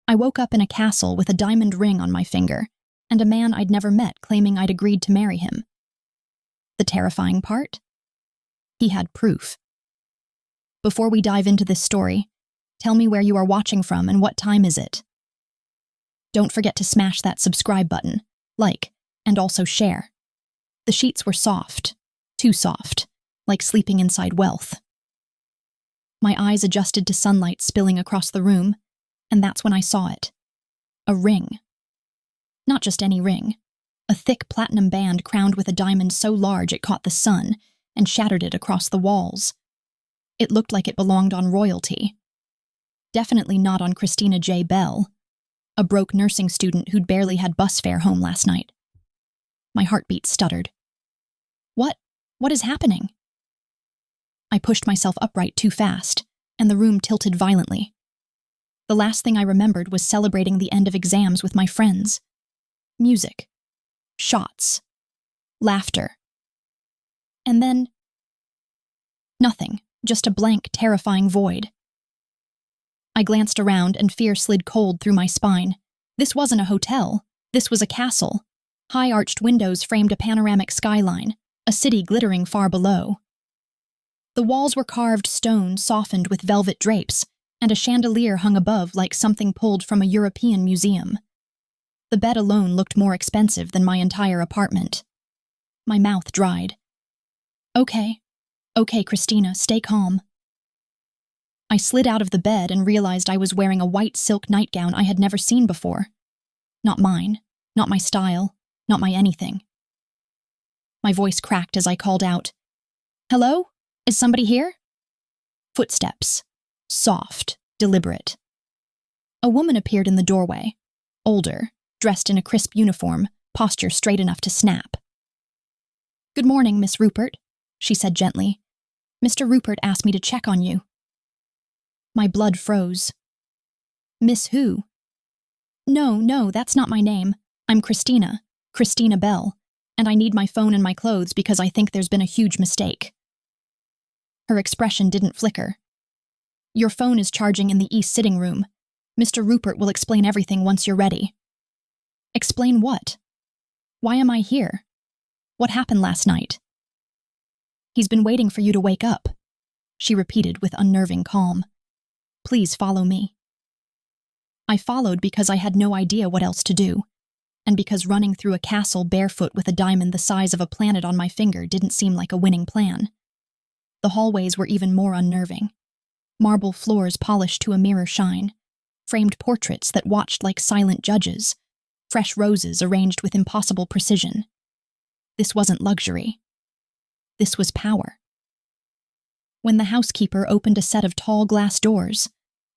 I woke up in a castle with a diamond ring on my finger, and a man I'd never met claiming I'd agreed to marry him. The terrifying part? He had proof. Before we dive into this story, tell me where you are watching from and what time is it. Don't forget to smash that subscribe button, like, and also share. The sheets were soft, too soft, like sleeping inside wealth. My eyes adjusted to sunlight spilling across the room, and that's when I saw it. A ring. Not just any ring. A thick platinum band crowned with a diamond so large it caught the sun and shattered it across the walls. It looked like it belonged on royalty. Definitely not on Christina J. Bell, a broke nursing student who'd barely had bus fare home last night. My heartbeat stuttered. What is happening? I pushed myself upright too fast, and the room tilted violently. The last thing I remembered was celebrating the end of exams with my friends. Music. Shots. Laughter. And then nothing, just a blank, terrifying void. I glanced around and fear slid cold through my spine. This wasn't a hotel. This was a castle. High arched windows framed a panoramic skyline, a city glittering far below. The walls were carved stone softened with velvet drapes, and a chandelier hung above like something pulled from a European museum. The bed alone looked more expensive than my entire apartment. My mouth dried. Okay, Christina, stay calm. I slid out of the bed and realized I was wearing a white silk nightgown I had never seen before. Not mine, not my style, not my anything. My voice cracked as I called out, "Hello? Is somebody here?" Footsteps. Soft, deliberate. A woman appeared in the doorway, older, dressed in a crisp uniform, posture straight enough to snap. "Good morning, Miss Rupert," she said gently. "Mr. Rupert asked me to check on you." My blood froze. "Miss who?" No, that's not my name. I'm Christina Bell, and I need my phone and my clothes because I think there's been a huge mistake." Her expression didn't flicker. "Your phone is charging in the east sitting room. Mr. Rupert will explain everything once you're ready." "Explain what? Why am I here? What happened last night?" "He's been waiting for you to wake up," she repeated with unnerving calm. "Please follow me." I followed because I had no idea what else to do, and because running through a castle barefoot with a diamond the size of a planet on my finger didn't seem like a winning plan. The hallways were even more unnerving. Marble floors polished to a mirror shine, framed portraits that watched like silent judges, fresh roses arranged with impossible precision. This wasn't luxury. This was power. When the housekeeper opened a set of tall glass doors,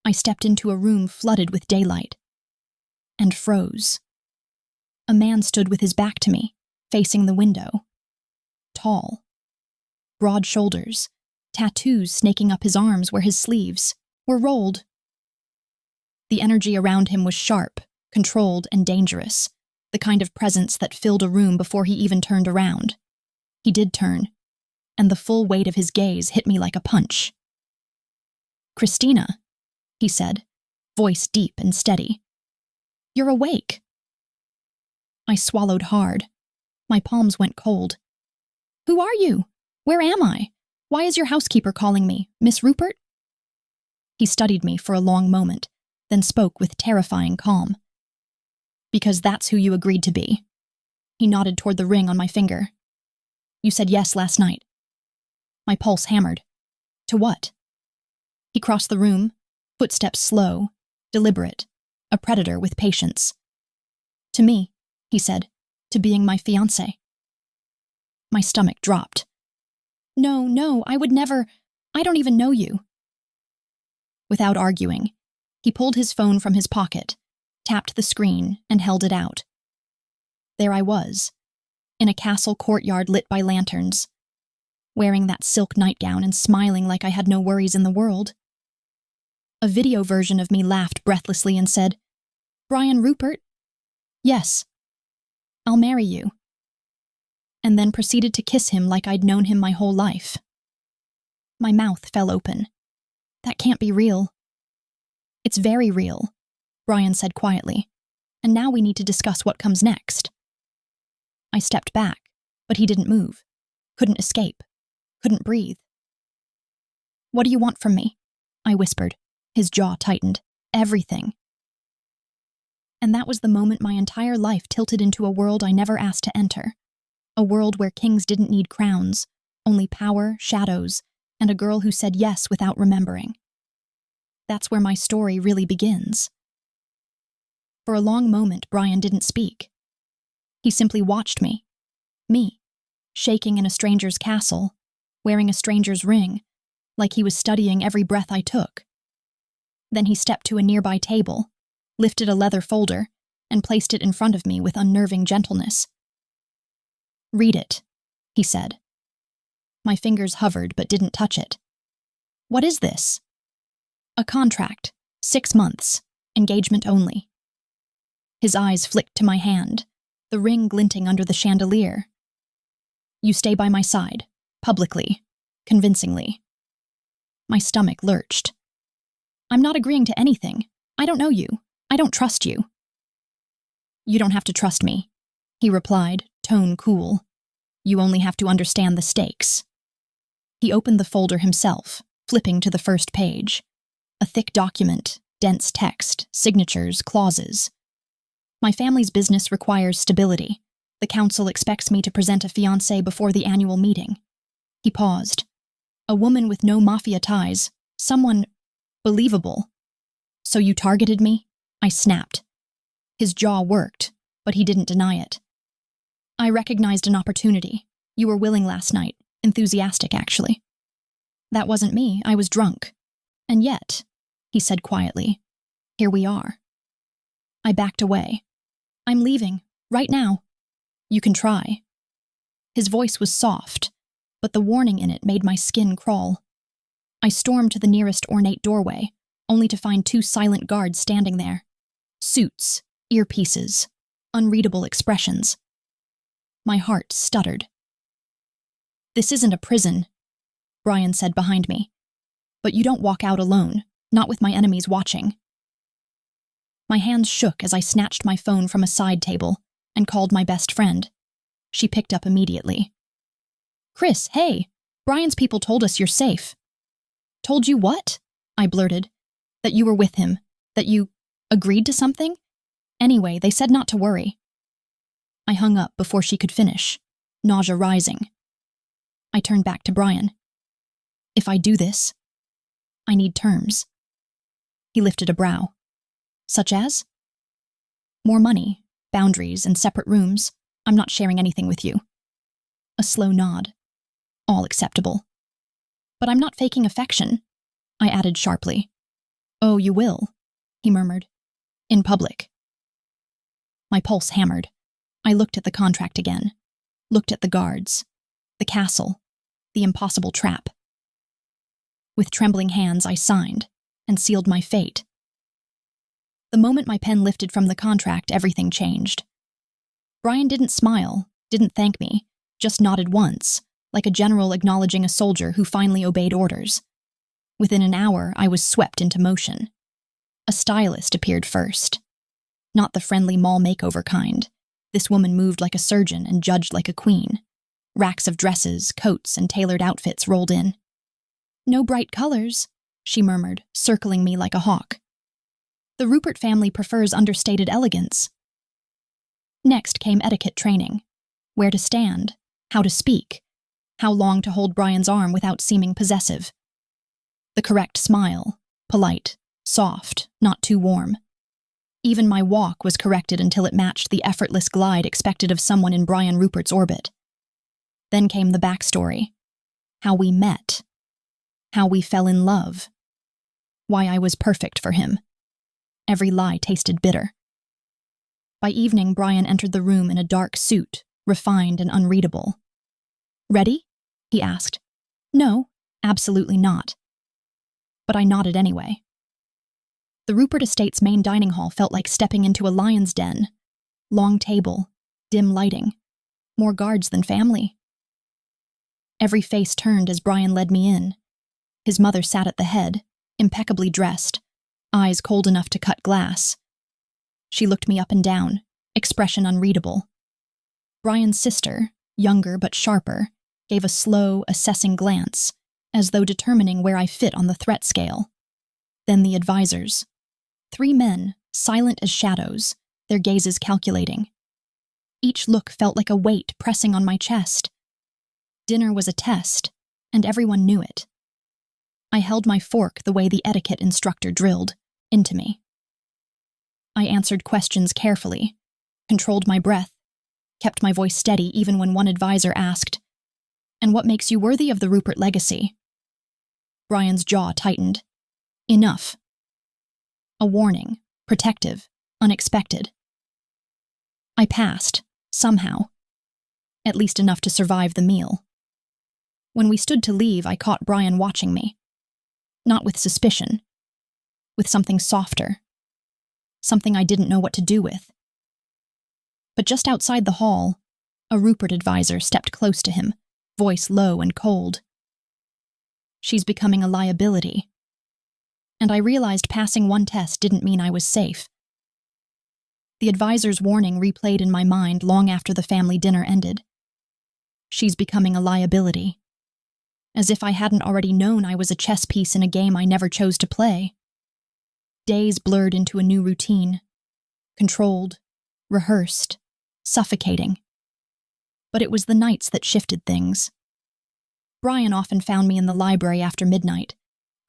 I stepped into a room flooded with daylight, and froze. A man stood with his back to me, facing the window. Tall. Broad shoulders, tattoos snaking up his arms where his sleeves were rolled. The energy around him was sharp, controlled, and dangerous, the kind of presence that filled a room before he even turned around. He did turn, and the full weight of his gaze hit me like a punch. "Christina," he said, voice deep and steady. "You're awake." I swallowed hard. My palms went cold. "Who are you? Where am I? Why is your housekeeper calling me, Miss Rupert?" He studied me for a long moment, then spoke with terrifying calm. "Because that's who you agreed to be." He nodded toward the ring on my finger. "You said yes last night." My pulse hammered. "To what?" He crossed the room, footsteps slow, deliberate, a predator with patience. "To me," he said, "to being my fiancé." My stomach dropped. No, I would never. I don't even know you." Without arguing, he pulled his phone from his pocket, tapped the screen, and held it out. There I was, in a castle courtyard lit by lanterns, wearing that silk nightgown and smiling like I had no worries in the world. A video version of me laughed breathlessly and said, "Brian Rupert? Yes. I'll marry you." And then proceeded to kiss him like I'd known him my whole life. My mouth fell open. That can't be real. It's very real. Brian said quietly. "And now we need to discuss what comes next." I stepped back, but he didn't move. Couldn't escape. Couldn't breathe. "What do you want from me?" I whispered. His jaw tightened. "Everything." And that was the moment my entire life tilted into a world I never asked to enter. A world where kings didn't need crowns, only power, shadows, and a girl who said yes without remembering. That's where my story really begins. For a long moment, Brian didn't speak. He simply watched me, shaking in a stranger's castle, wearing a stranger's ring, like he was studying every breath I took. Then he stepped to a nearby table, lifted a leather folder, and placed it in front of me with unnerving gentleness. "Read it," he said. My fingers hovered but didn't touch it. "What is this?" "A contract, 6 months, engagement only." His eyes flicked to my hand, the ring glinting under the chandelier. "You stay by my side, publicly, convincingly." My stomach lurched. "I'm not agreeing to anything. I don't know you. I don't trust you." "You don't have to trust me," he replied, tone cool. "You only have to understand the stakes." He opened the folder himself, flipping to the first page. A thick document, dense text, signatures, clauses. "My family's business requires stability. The council expects me to present a fiancé before the annual meeting." He paused. "A woman with no Mafia ties. Someone believable." "So you targeted me?" I snapped. His jaw worked, but he didn't deny it. "I recognized an opportunity. You were willing last night. Enthusiastic, actually." "That wasn't me. I was drunk. And yet," he said quietly, "here we are." I backed away. "I'm leaving. Right now." "You can try." His voice was soft, but the warning in it made my skin crawl. I stormed to the nearest ornate doorway, only to find 2 silent guards standing there. Suits, earpieces, unreadable expressions. My heart stuttered. "This isn't a prison," Brian said behind me. "But you don't walk out alone, not with my enemies watching." My hands shook as I snatched my phone from a side table and called my best friend. She picked up immediately. "Chris, hey, Brian's people told us you're safe." "Told you what?" I blurted. "That you were with him, that you agreed to something? Anyway, they said not to worry." I hung up before she could finish, nausea rising. I turned back to Brian. "If I do this, I need terms." He lifted a brow. "Such as?" "More money, boundaries, and separate rooms. I'm not sharing anything with you." A slow nod. "All acceptable." "But I'm not faking affection," I added sharply. "Oh, you will," he murmured. "In public." My pulse hammered. I looked at the contract again. Looked at the guards. The castle. The impossible trap. With trembling hands, I signed and sealed my fate. The moment my pen lifted from the contract, everything changed. Brian didn't smile, didn't thank me, just nodded once, like a general acknowledging a soldier who finally obeyed orders. Within an hour, I was swept into motion. A stylist appeared first. Not the friendly mall makeover kind. This woman moved like a surgeon and judged like a queen. Racks of dresses, coats, and tailored outfits rolled in. "No bright colors," she murmured, circling me like a hawk. "The Rupert family prefers understated elegance." Next came etiquette training. Where to stand, how to speak, how long to hold Brian's arm without seeming possessive. The correct smile, polite, soft, not too warm. Even my walk was corrected until it matched the effortless glide expected of someone in Brian Rupert's orbit. Then came the backstory. How we met. How we fell in love. Why I was perfect for him. Every lie tasted bitter. By evening, Brian entered the room in a dark suit, refined and unreadable. "Ready?" he asked. "No, absolutely not." But I nodded anyway. The Rupert estate's main dining hall felt like stepping into a lion's den. Long table, dim lighting, more guards than family. Every face turned as Brian led me in. His mother sat at the head, impeccably dressed, eyes cold enough to cut glass, She looked me up and down, expression unreadable. Brian's sister, younger but sharper, gave a slow, assessing glance, as though determining where I fit on the threat scale. Then the advisors. 3 men, silent as shadows, their gazes calculating. Each look felt like a weight pressing on my chest. Dinner was a test, and everyone knew it. I held my fork the way the etiquette instructor drilled, into me. I answered questions carefully, controlled my breath, kept my voice steady even when one advisor asked, "And what makes you worthy of the Rupert legacy?" Brian's jaw tightened. Enough. A warning, protective, unexpected. I passed, somehow. At least enough to survive the meal. When we stood to leave, I caught Brian watching me. Not with suspicion. With something softer. Something I didn't know what to do with. But just outside the hall, a Rupert advisor stepped close to him, voice low and cold. "She's becoming a liability." And I realized passing one test didn't mean I was safe. The advisor's warning replayed in my mind long after the family dinner ended. She's becoming a liability. As if I hadn't already known I was a chess piece in a game I never chose to play. Days blurred into a new routine. Controlled, rehearsed, suffocating. But it was the nights that shifted things. Brian often found me in the library after midnight,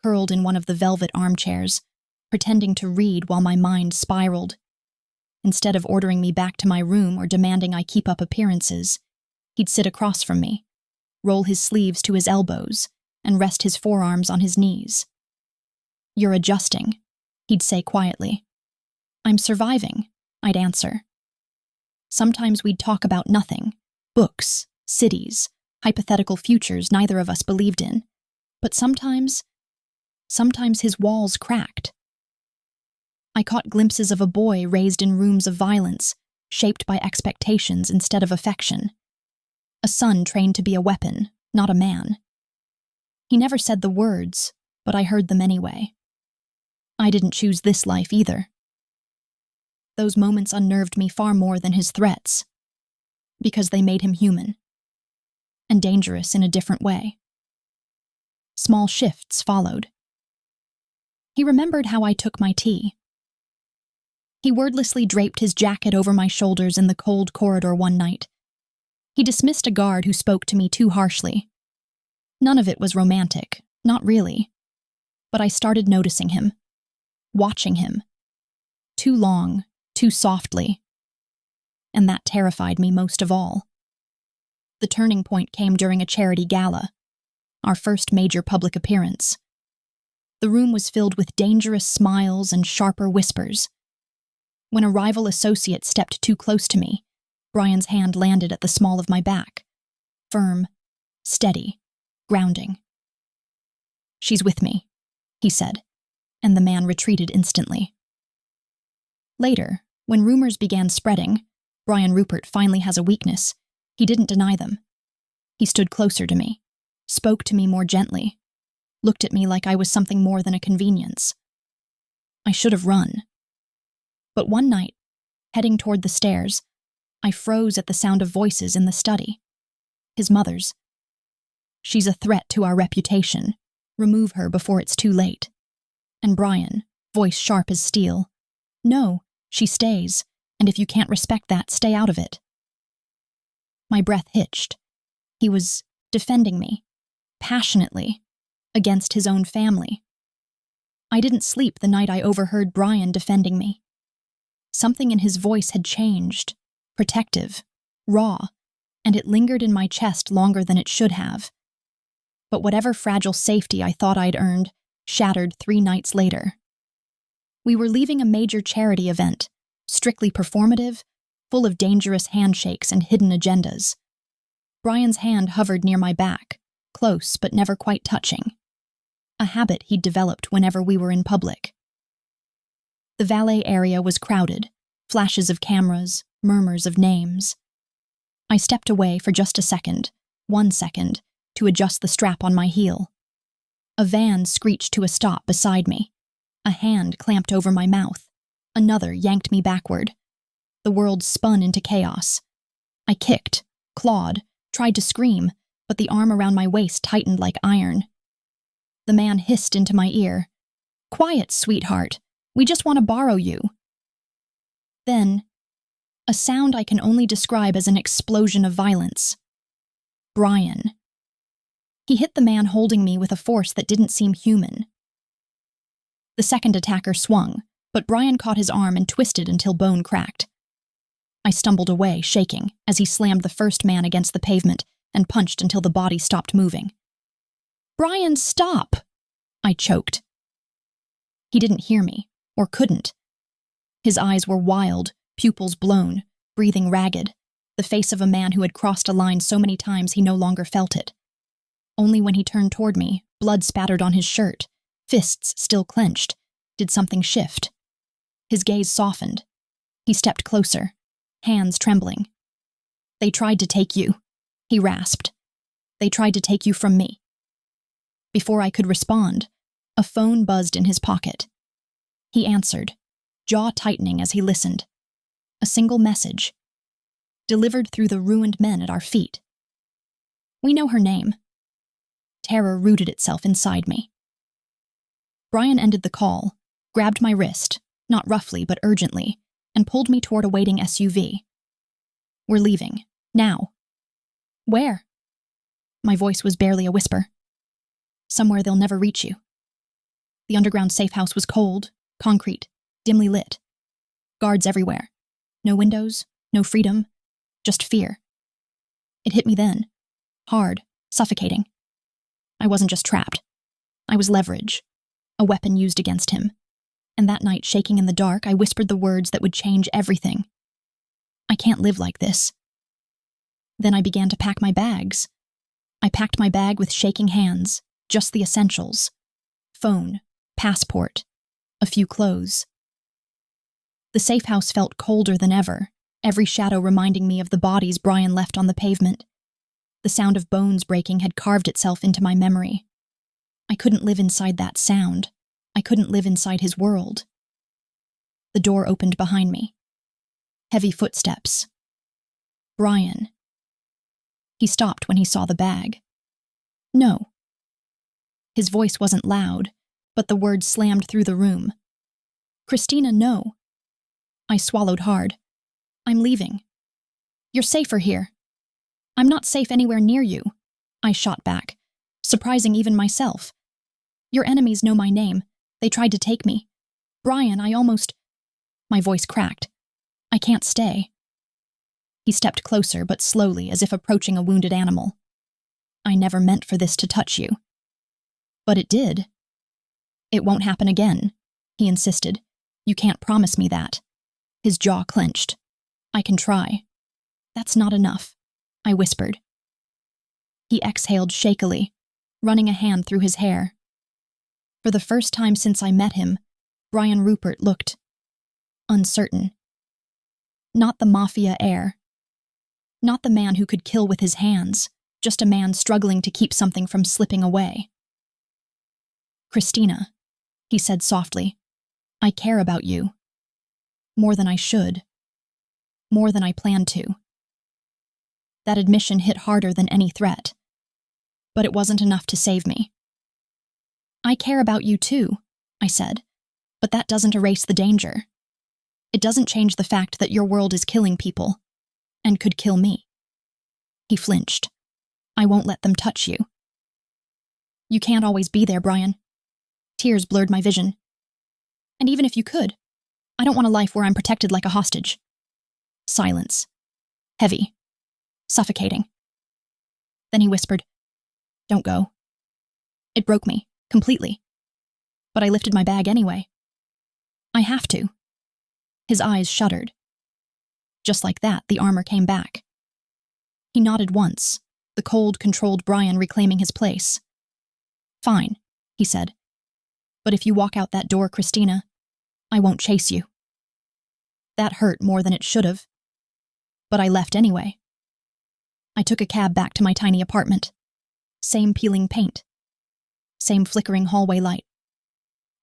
curled in one of the velvet armchairs, pretending to read while my mind spiraled. Instead of ordering me back to my room or demanding I keep up appearances, he'd sit across from me, roll his sleeves to his elbows, and rest his forearms on his knees. "You're adjusting," he'd say quietly. "I'm surviving," I'd answer. Sometimes we'd talk about nothing, books, cities, hypothetical futures neither of us believed in. But sometimes his walls cracked. I caught glimpses of a boy raised in rooms of violence, shaped by expectations instead of affection. A son trained to be a weapon, not a man. He never said the words, but I heard them anyway. I didn't choose this life either. Those moments unnerved me far more than his threats, because they made him human, and dangerous in a different way. Small shifts followed. He remembered how I took my tea. He wordlessly draped his jacket over my shoulders in the cold corridor one night. He dismissed a guard who spoke to me too harshly. None of it was romantic, not really. But I started noticing him, watching him. Too long, too softly. And that terrified me most of all. The turning point came during a charity gala, our first major public appearance. The room was filled with dangerous smiles and sharper whispers. When a rival associate stepped too close to me, Brian's hand landed at the small of my back. Firm, steady, grounding. "She's with me," he said, and the man retreated instantly. Later, when rumors began spreading, Brian Rupert finally has a weakness. He didn't deny them. He stood closer to me, spoke to me more gently, looked at me like I was something more than a convenience. I should have run. But one night, heading toward the stairs, I froze at the sound of voices in the study. His mother's. "She's a threat to our reputation. Remove her before it's too late." And Brian, voice sharp as steel. "No, she stays, and if you can't respect that, stay out of it." My breath hitched. He was defending me, passionately, against his own family. I didn't sleep the night I overheard Brian defending me. Something in his voice had changed, protective, raw, and it lingered in my chest longer than it should have. But whatever fragile safety I thought I'd earned shattered 3 nights later. We were leaving a major charity event, strictly performative, full of dangerous handshakes and hidden agendas. Brian's hand hovered near my back, close but never quite touching. A habit he'd developed whenever we were in public. The valet area was crowded, flashes of cameras, murmurs of names. I stepped away for just a second, 1 second, to adjust the strap on my heel. A van screeched to a stop beside me. A hand clamped over my mouth. Another yanked me backward. The world spun into chaos. I kicked, clawed, tried to scream, but the arm around my waist tightened like iron. The man hissed into my ear, "Quiet, sweetheart. We just want to borrow you." Then, a sound I can only describe as an explosion of violence. Brian. He hit the man holding me with a force that didn't seem human. The second attacker swung, but Brian caught his arm and twisted until bone cracked. I stumbled away, shaking, as he slammed the first man against the pavement and punched until the body stopped moving. "Brian, stop!" I choked. He didn't hear me, or couldn't. His eyes were wild, pupils blown, breathing ragged, the face of a man who had crossed a line so many times he no longer felt it. Only when he turned toward me, blood spattered on his shirt, fists still clenched, did something shift. His gaze softened. He stepped closer, hands trembling. "They tried to take you," he rasped. "They tried to take you from me." Before I could respond, a phone buzzed in his pocket. He answered, jaw tightening as he listened. A single message, delivered through the ruined men at our feet. "We know her name." Terror rooted itself inside me. Brian ended the call, grabbed my wrist, not roughly but urgently, and pulled me toward a waiting SUV. "We're leaving. Now." "Where?" My voice was barely a whisper. "Somewhere they'll never reach you." The underground safe house was cold, concrete, dimly lit. Guards everywhere. No windows, no freedom, just fear. It hit me then. Hard, suffocating. I wasn't just trapped. I was leverage, a weapon used against him. And that night, shaking in the dark, I whispered the words that would change everything. "I can't live like this." Then I began to pack my bags. I packed my bag with shaking hands, just the essentials. Phone, passport, a few clothes. The safe house felt colder than ever, every shadow reminding me of the bodies Brian left on the pavement. The sound of bones breaking had carved itself into my memory. I couldn't live inside that sound. I couldn't live inside his world. The door opened behind me. Heavy footsteps. Brian. He stopped when he saw the bag. "No." His voice wasn't loud, but the words slammed through the room. "Christina, no." I swallowed hard. "I'm leaving. You're safer here." "I'm not safe anywhere near you," I shot back, surprising even myself. "Your enemies know my name. They tried to take me. Brian, I almost—" My voice cracked. "I can't stay." He stepped closer, but slowly, as if approaching a wounded animal. "I never meant for this to touch you." "But it did." "It won't happen again," he insisted. "You can't promise me that." His jaw clenched. "I can try." "That's not enough," I whispered. He exhaled shakily, running a hand through his hair. For the first time since I met him, Brian Rupert looked uncertain. Not the Mafia heir. Not the man who could kill with his hands, just a man struggling to keep something from slipping away. "Christina," he said softly, "I care about you. More than I should. More than I planned to." That admission hit harder than any threat. But it wasn't enough to save me. "I care about you too," I said, "but that doesn't erase the danger. It doesn't change the fact that your world is killing people, and could kill me." He flinched. "I won't let them touch you." "You can't always be there, Brian." Tears blurred my vision. "And even if you could, I don't want a life where I'm protected like a hostage." Silence. Heavy. Suffocating. Then he whispered, "Don't go." It broke me, completely. But I lifted my bag anyway. "I have to." His eyes shuddered. Just like that, the armor came back. He nodded once, the cold, controlled Brian reclaiming his place. "Fine," he said. "But if you walk out that door, Christina, I won't chase you." That hurt more than it should have. But I left anyway. I took a cab back to my tiny apartment. Same peeling paint. Same flickering hallway light.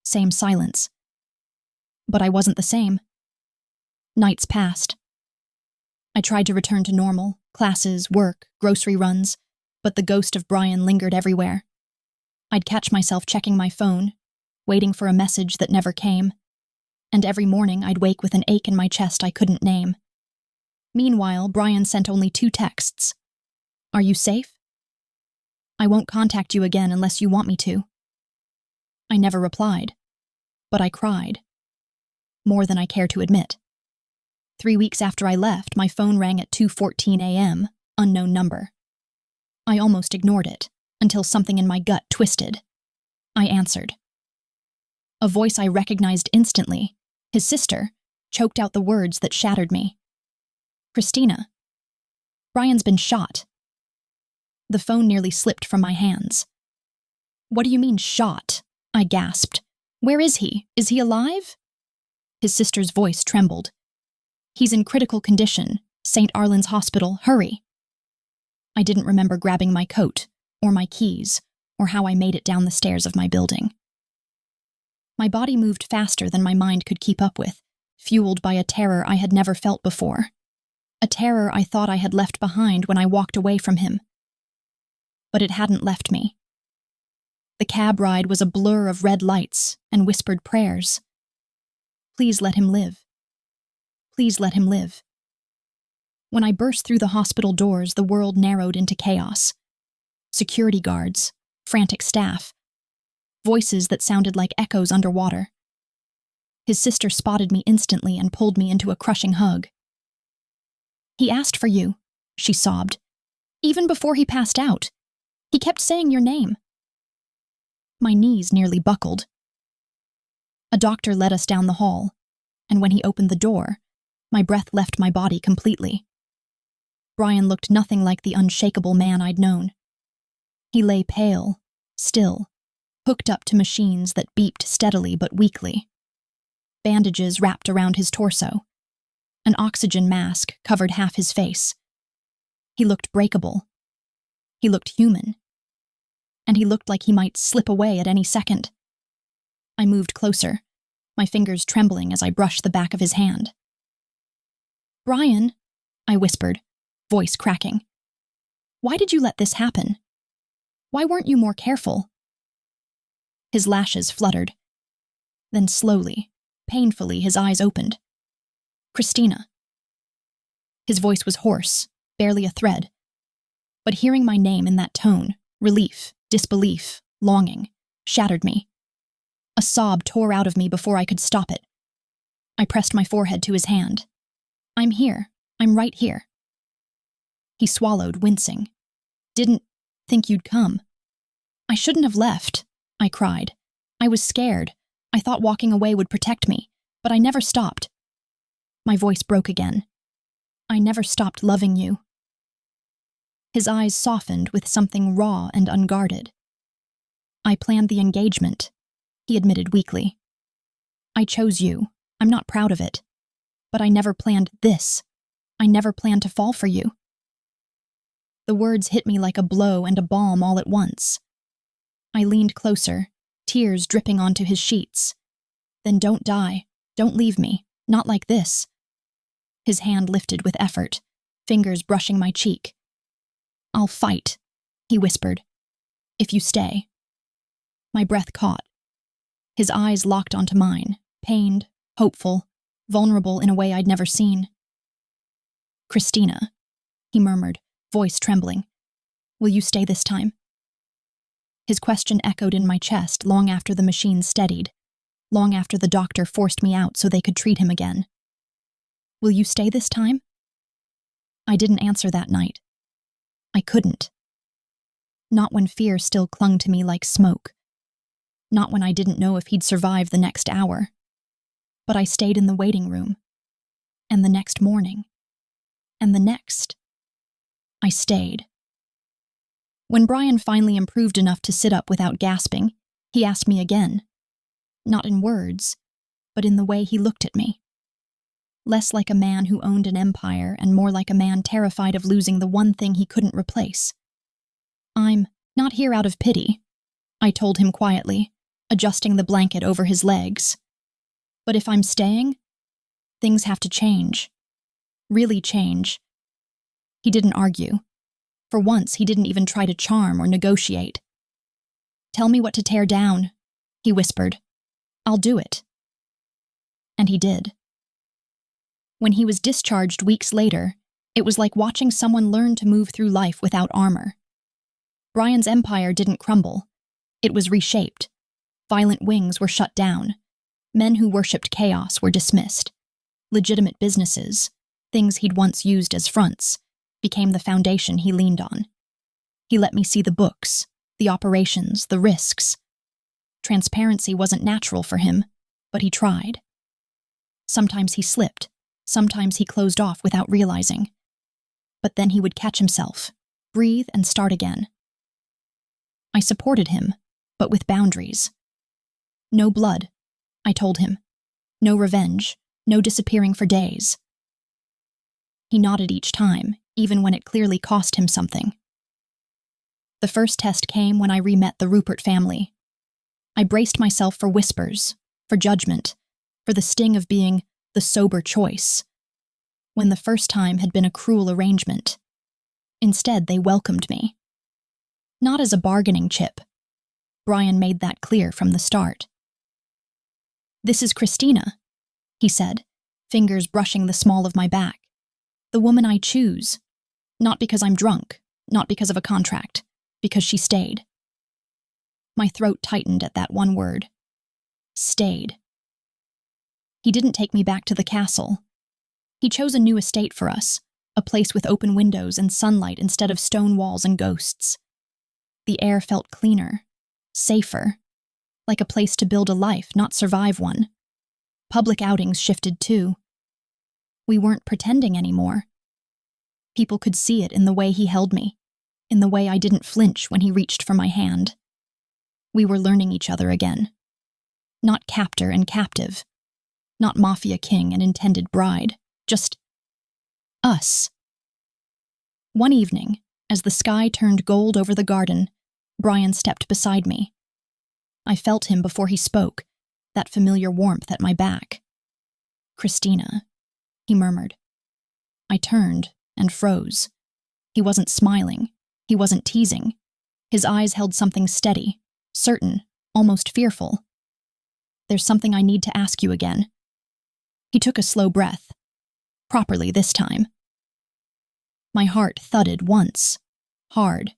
Same silence. but I wasn't the same. Nights passed. I tried to return to normal, classes, work, grocery runs, but the ghost of Brian lingered everywhere. I'd catch myself checking my phone, waiting for a message that never came, and every morning I'd wake with an ache in my chest I couldn't name. Meanwhile, Brian sent only 2 texts. "Are you safe? I won't contact you again unless you want me to." I never replied, but I cried. More than I care to admit. 3 weeks after I left, my phone rang at 2:14 a.m., unknown number. I almost ignored it, until something in my gut twisted. I answered. A voice I recognized instantly, his sister, choked out the words that shattered me. "Christina, Brian's been shot." The phone nearly slipped from my hands. "What do you mean, shot?" I gasped. "Where is he? Is he alive?" His sister's voice trembled. "He's in critical condition. St. Arlen's Hospital, hurry." I didn't remember grabbing my coat, or my keys, or how I made it down the stairs of my building. My body moved faster than my mind could keep up with, fueled by a terror I had never felt before. A terror I thought I had left behind when I walked away from him. But it hadn't left me. The cab ride was a blur of red lights and whispered prayers. Please let him live. Please let him live. When I burst through the hospital doors, the world narrowed into chaos. Security guards, frantic staff, voices that sounded like echoes underwater. His sister spotted me instantly and pulled me into a crushing hug. "He asked for you," she sobbed. "Even before he passed out. He kept saying your name." My knees nearly buckled. A doctor led us down the hall, and when he opened the door, my breath left my body completely. Brian looked nothing like the unshakable man I'd known. He lay pale, still, hooked up to machines that beeped steadily but weakly. Bandages wrapped around his torso. An oxygen mask covered half his face. He looked breakable. He looked human. And he looked like he might slip away at any second. I moved closer, my fingers trembling as I brushed the back of his hand. "Brian," I whispered, voice cracking. "Why did you let this happen? Why weren't you more careful?" His lashes fluttered. Then slowly, painfully, his eyes opened. "Christina." His voice was hoarse, barely a thread. But hearing my name in that tone, relief, disbelief, longing, shattered me. A sob tore out of me before I could stop it. I pressed my forehead to his hand. "I'm here. I'm right here." He swallowed, wincing. "Didn't think you'd come." "I shouldn't have left," I cried. "I was scared. I thought walking away would protect me, but I never stopped." My voice broke again. "I never stopped loving you." His eyes softened with something raw and unguarded. "I planned the engagement," he admitted weakly. "I chose you. I'm not proud of it. But I never planned this. I never planned to fall for you." The words hit me like a blow and a balm all at once. I leaned closer, tears dripping onto his sheets. "Then don't die. Don't leave me. Not like this." His hand lifted with effort, fingers brushing my cheek. "I'll fight," he whispered, "if you stay." My breath caught. His eyes locked onto mine, pained, hopeful, vulnerable in a way I'd never seen. "Christina," he murmured, voice trembling. "Will you stay this time?" His question echoed in my chest long after the machine steadied, long after the doctor forced me out so they could treat him again. "Will you stay this time?" I didn't answer that night. I couldn't. Not when fear still clung to me like smoke. Not when I didn't know if he'd survive the next hour. But I stayed in the waiting room. And the next morning. And the next. I stayed. When Brian finally improved enough to sit up without gasping, he asked me again. Not in words, but in the way he looked at me. Less like a man who owned an empire and more like a man terrified of losing the one thing he couldn't replace. "I'm not here out of pity," I told him quietly, adjusting the blanket over his legs. But if I'm staying, things have to change. Really change. He didn't argue. For once, he didn't even try to charm or negotiate. Tell me what to tear down, he whispered. I'll do it. And he did. When he was discharged weeks later, it was like watching someone learn to move through life without armor. Brian's empire didn't crumble. It was reshaped. Violent wings were shut down. Men who worshipped chaos were dismissed. Legitimate businesses, things he'd once used as fronts, became the foundation he leaned on. He let me see the books, the operations, the risks. Transparency wasn't natural for him, but he tried. Sometimes he slipped, sometimes he closed off without realizing. But then he would catch himself, breathe, and start again. I supported him, but with boundaries. No blood, I told him. No revenge, no disappearing for days. He nodded each time, even when it clearly cost him something. The first test came when I re-met the Rupert family. I braced myself for whispers, for judgment, for the sting of being the sober choice, when the first time had been a cruel arrangement. Instead, they welcomed me. Not as a bargaining chip. Brian made that clear from the start. This is Christina, he said, fingers brushing the small of my back. The woman I choose. Not because I'm drunk, not because of a contract, because she stayed. My throat tightened at that one word. Stayed. He didn't take me back to the castle. He chose a new estate for us, a place with open windows and sunlight instead of stone walls and ghosts. The air felt cleaner, safer, like a place to build a life, not survive one. Public outings shifted too. We weren't pretending anymore. People could see it in the way he held me, in the way I didn't flinch when he reached for my hand. We were learning each other again. Not captor and captive. Not Mafia king and intended bride. Just us. One evening, as the sky turned gold over the garden, Brian stepped beside me. I felt him before he spoke, that familiar warmth at my back. Christina, he murmured. I turned and froze. He wasn't smiling. He wasn't teasing. His eyes held something steady, certain, almost fearful. There's something I need to ask you again. He took a slow breath. Properly this time. My heart thudded once, hard.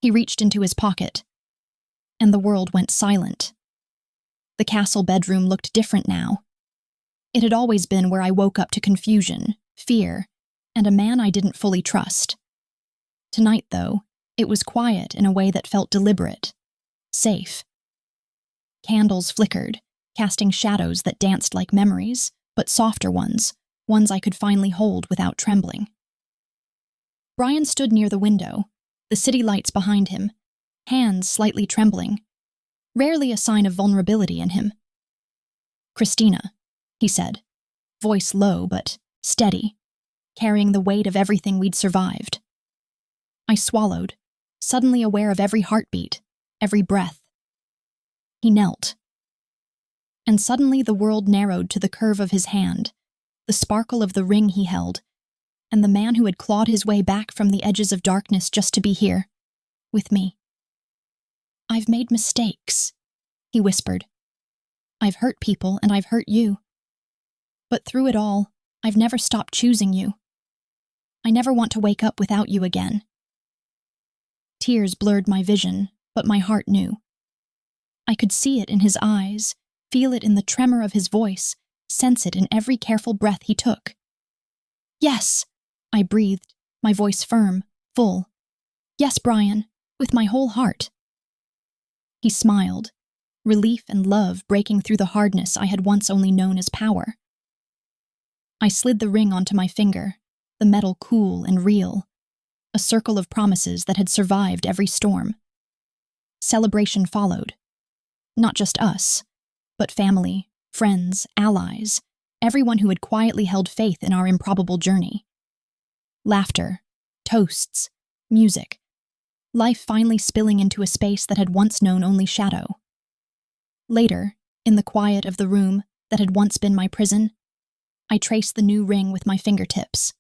He reached into his pocket, and the world went silent. The castle bedroom looked different now. It had always been where I woke up to confusion, fear, and a man I didn't fully trust. Tonight, though, it was quiet in a way that felt deliberate, safe. Candles flickered, casting shadows that danced like memories, but softer ones I could finally hold without trembling. Brian stood near the window, the city lights behind him, hands slightly trembling, rarely a sign of vulnerability in him. Christina, he said, voice low but steady, carrying the weight of everything we'd survived. I swallowed, suddenly aware of every heartbeat, every breath. He knelt. And suddenly the world narrowed to the curve of his hand, the sparkle of the ring he held, and the man who had clawed his way back from the edges of darkness just to be here, with me. I've made mistakes, he whispered. I've hurt people and I've hurt you. But through it all, I've never stopped choosing you. I never want to wake up without you again. Tears blurred my vision, but my heart knew. I could see it in his eyes, feel it in the tremor of his voice, sense it in every careful breath he took. Yes, I breathed, my voice firm, full. Yes, Brian, with my whole heart. He smiled, relief and love breaking through the hardness I had once only known as power. I slid the ring onto my finger, the metal cool and real, a circle of promises that had survived every storm. Celebration followed. Not just us, but family, friends, allies, everyone who had quietly held faith in our improbable journey. Laughter, toasts, music, life finally spilling into a space that had once known only shadow. Later, in the quiet of the room that had once been my prison, I traced the new ring with my fingertips.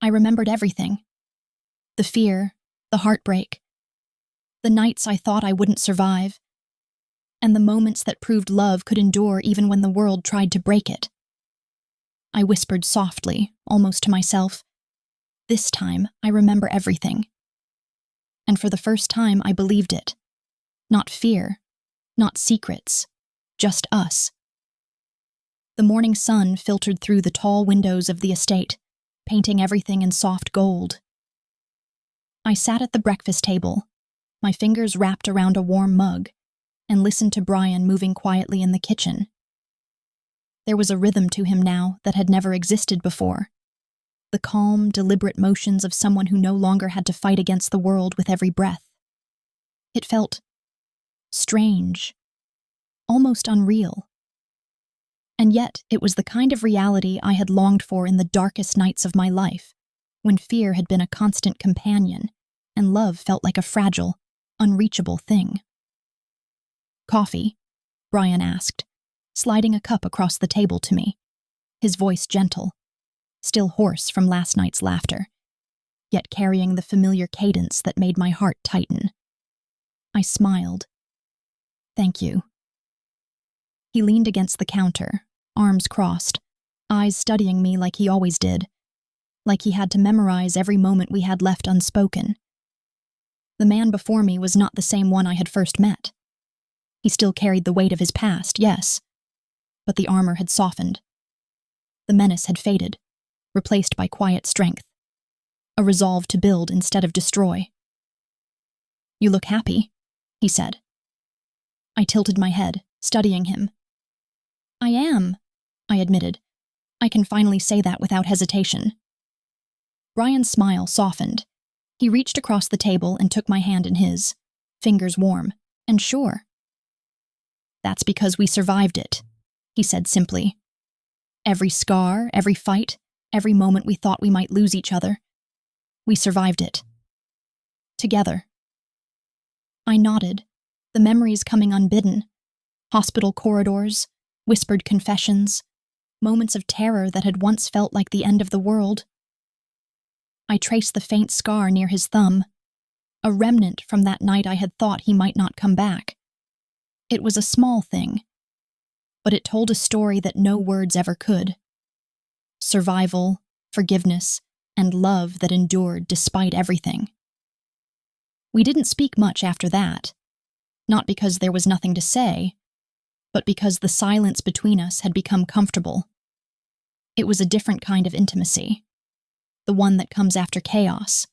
I remembered everything. The fear, the heartbreak, the nights I thought I wouldn't survive, and the moments that proved love could endure even when the world tried to break it. I whispered softly, almost to myself, "This time, I remember everything." And for the first time, I believed it. Not fear, not secrets, just us. The morning sun filtered through the tall windows of the estate, painting everything in soft gold. I sat at the breakfast table, my fingers wrapped around a warm mug, and listened to Brian moving quietly in the kitchen. There was a rhythm to him now that had never existed before. The calm, deliberate motions of someone who no longer had to fight against the world with every breath. It felt strange, almost unreal. And yet, it was the kind of reality I had longed for in the darkest nights of my life, when fear had been a constant companion, and love felt like a fragile, unreachable thing. "Coffee?" Brian asked, sliding a cup across the table to me, his voice gentle, still hoarse from last night's laughter, yet carrying the familiar cadence that made my heart tighten. I smiled. "Thank you." He leaned against the counter, arms crossed, eyes studying me like he always did, like he had to memorize every moment we had left unspoken. The man before me was not the same one I had first met. He still carried the weight of his past, yes, but the armor had softened. The menace had faded, replaced by quiet strength, a resolve to build instead of destroy. "You look happy," he said. I tilted my head, studying him. "I am," I admitted. "I can finally say that without hesitation." Brian's smile softened. He reached across the table and took my hand in his, fingers warm and sure. "That's because we survived it," he said simply. "Every scar, every fight, every moment we thought we might lose each other. We survived it. Together." I nodded, the memories coming unbidden. Hospital corridors, whispered confessions, moments of terror that had once felt like the end of the world. I traced the faint scar near his thumb, a remnant from that night I had thought he might not come back. It was a small thing, but it told a story that no words ever could. Survival, forgiveness, and love that endured despite everything. We didn't speak much after that, not because there was nothing to say, but because the silence between us had become comfortable. It was a different kind of intimacy, the one that comes after chaos,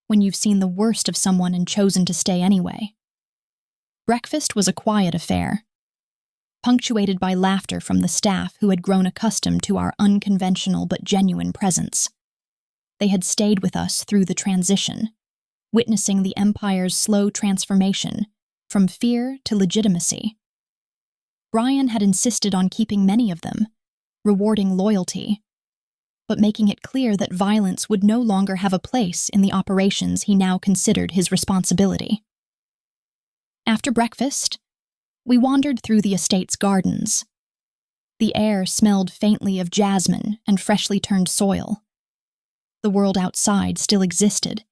when you've seen the worst of someone and chosen to stay anyway. Breakfast was a quiet affair, punctuated by laughter from the staff who had grown accustomed to our unconventional but genuine presence. They had stayed with us through the transition, witnessing the Empire's slow transformation from fear to legitimacy. Brian had insisted on keeping many of them, rewarding loyalty, but making it clear that violence would no longer have a place in the operations he now considered his responsibility. After breakfast, we wandered through the estate's gardens. The air smelled faintly of jasmine and freshly turned soil. The world outside still existed,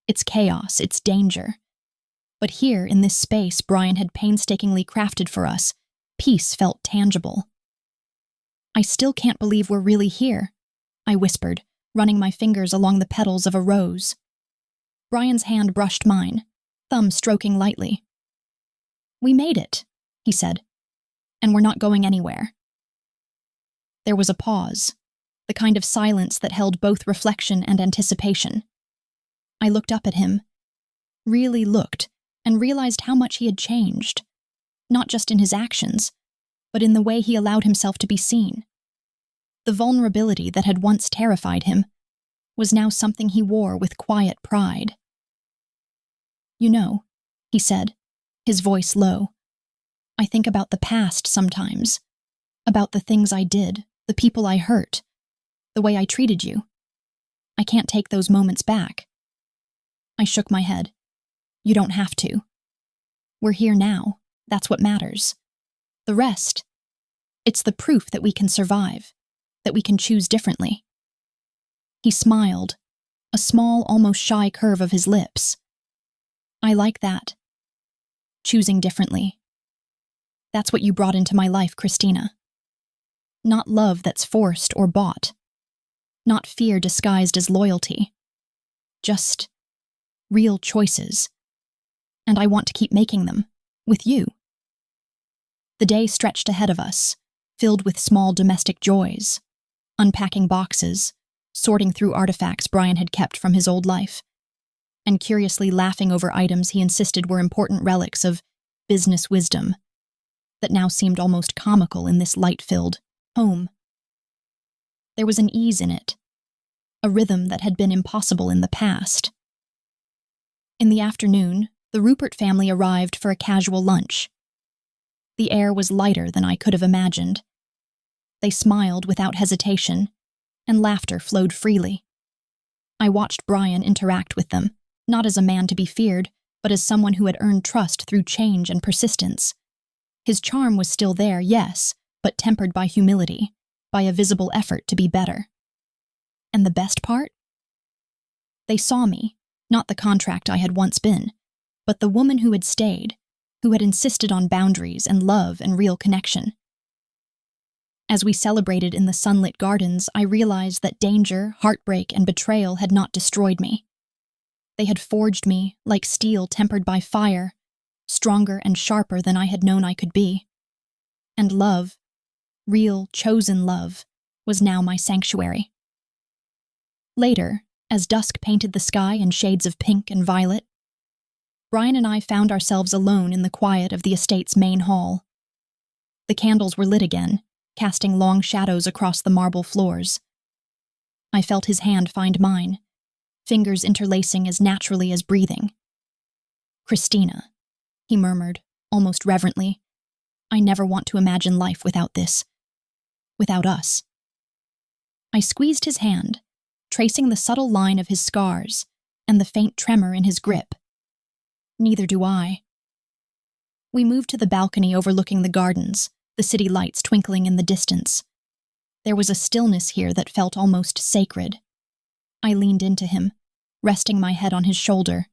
its chaos, its danger. But here, in this space Brian had painstakingly crafted for us, peace felt tangible. "I still can't believe we're really here," I whispered, running my fingers along the petals of a rose. Brian's hand brushed mine, thumb stroking lightly. "We made it," he said, "and we're not going anywhere." There was a pause, the kind of silence that held both reflection and anticipation. I looked up at him, really looked, and realized how much he had changed, not just in his actions, but in the way he allowed himself to be seen. The vulnerability that had once terrified him was now something he wore with quiet pride. "You know," he said, his voice low, "I think about the past sometimes, about the things I did, the people I hurt, the way I treated you. I can't take those moments back." I shook my head. "You don't have to. We're here now. That's what matters. The rest, It's the proof that we can survive, that we can choose differently. He smiled, a small, almost shy curve of his lips. I like that. Choosing differently. That's what you brought into my life, Christina. Not love that's forced or bought. Not fear disguised as loyalty. Just real choices. And I want to keep making them, with you. The day stretched ahead of us, filled with small domestic joys, unpacking boxes, sorting through artifacts Brian had kept from his old life, and curiously laughing over items he insisted were important relics of business wisdom that now seemed almost comical in this light-filled home. There was an ease in it, a rhythm that had been impossible in the past. In the afternoon, the Rupert family arrived for a casual lunch. The air was lighter than I could have imagined. They smiled without hesitation, and laughter flowed freely. I watched Brian interact with them, not as a man to be feared, but as someone who had earned trust through change and persistence. His charm was still there, yes, but tempered by humility, by a visible effort to be better. And the best part? They saw me, not the contract I had once been, but the woman who had stayed, who had insisted on boundaries and love and real connection. As we celebrated in the sunlit gardens, I realized that danger, heartbreak, and betrayal had not destroyed me. They had forged me, like steel tempered by fire, stronger and sharper than I had known I could be. And love, real, chosen love, was now my sanctuary. Later, as dusk painted the sky in shades of pink and violet, Brian and I found ourselves alone in the quiet of the estate's main hall. The candles were lit again, casting long shadows across the marble floors. I felt his hand find mine, fingers interlacing as naturally as breathing. "Christina," he murmured, almost reverently, "I never want to imagine life without this. Without us." I squeezed his hand, tracing the subtle line of his scars and the faint tremor in his grip. "Neither do I." We moved to the balcony overlooking the gardens, the city lights twinkling in the distance. There was a stillness here that felt almost sacred. I leaned into him, resting my head on his shoulder,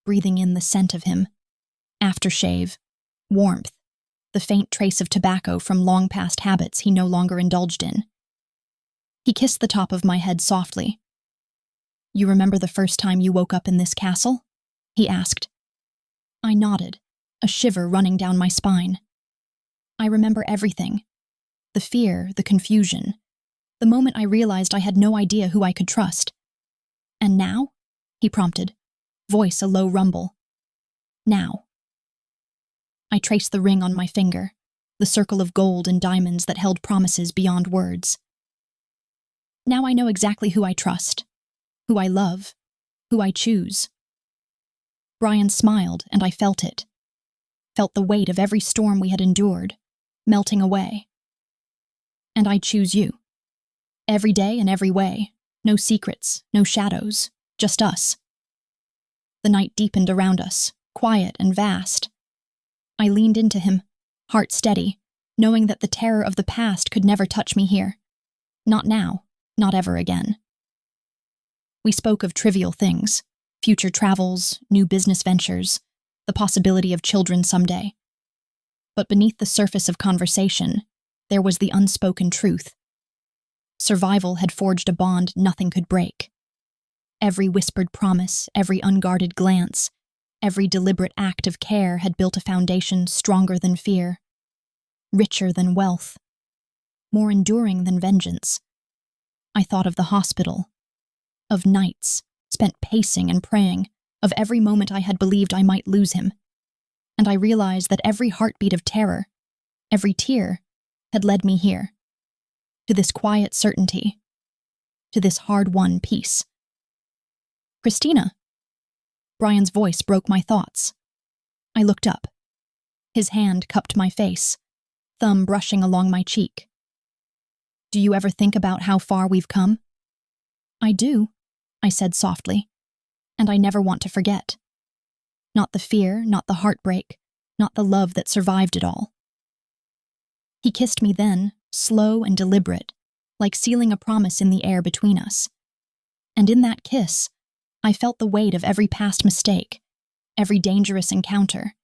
breathing in the scent of him. Aftershave, warmth, the faint trace of tobacco from long past habits he no longer indulged in. He kissed the top of my head softly. "You remember the first time you woke up in this castle?" he asked. I nodded, a shiver running down my spine. I remember everything. The fear, the confusion, the moment I realized I had no idea who I could trust. "And now?" he prompted, voice a low rumble. "Now." I traced the ring on my finger, the circle of gold and diamonds that held promises beyond words. "Now I know exactly who I trust, who I love, who I choose." Brian smiled, and I felt it. Felt the weight of every storm we had endured, melting away. "And I choose you. Every day and every way. No secrets, no shadows, just us." The night deepened around us, quiet and vast. I leaned into him, heart steady, knowing that the terror of the past could never touch me here. Not now, not ever again. We spoke of trivial things, future travels, new business ventures, the possibility of children someday. But beneath the surface of conversation, there was the unspoken truth. Survival had forged a bond nothing could break. Every whispered promise, every unguarded glance, every deliberate act of care had built a foundation stronger than fear, richer than wealth, more enduring than vengeance. I thought of the hospital, of nights spent pacing and praying, of every moment I had believed I might lose him, and I realized that every heartbeat of terror, every tear, had led me here, to this quiet certainty, to this hard-won peace. "Christina." Brian's voice broke my thoughts. I looked up. His hand cupped my face, thumb brushing along my cheek. "Do you ever think about how far we've come?" "I do," I said softly, "and I never want to forget. Not the fear, not the heartbreak, not the love that survived it all." He kissed me then, slow and deliberate, like sealing a promise in the air between us. And in that kiss, I felt the weight of every past mistake, every dangerous encounter,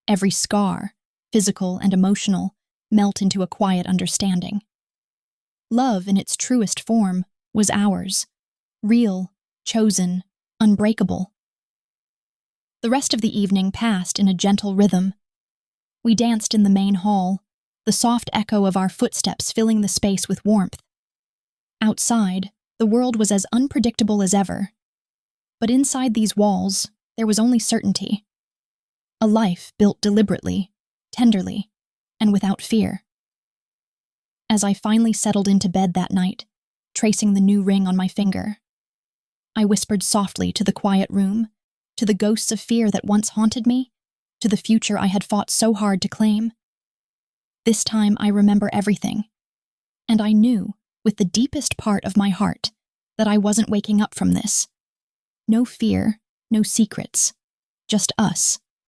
every scar, physical and emotional, melt into a quiet understanding. Love, in its truest form, was ours, real, chosen, unbreakable. The rest of the evening passed in a gentle rhythm. We danced in the main hall, the soft echo of our footsteps filling the space with warmth. Outside, the world was as unpredictable as ever. But inside these walls, there was only certainty. A life built deliberately, tenderly, and without fear. As I finally settled into bed that night, tracing the new ring on my finger, I whispered softly to the quiet room, to the ghosts of fear that once haunted me, to the future I had fought so hard to claim. This time I remember everything, and I knew, with the deepest part of my heart, that I wasn't waking up from this. No fear, no secrets, just us,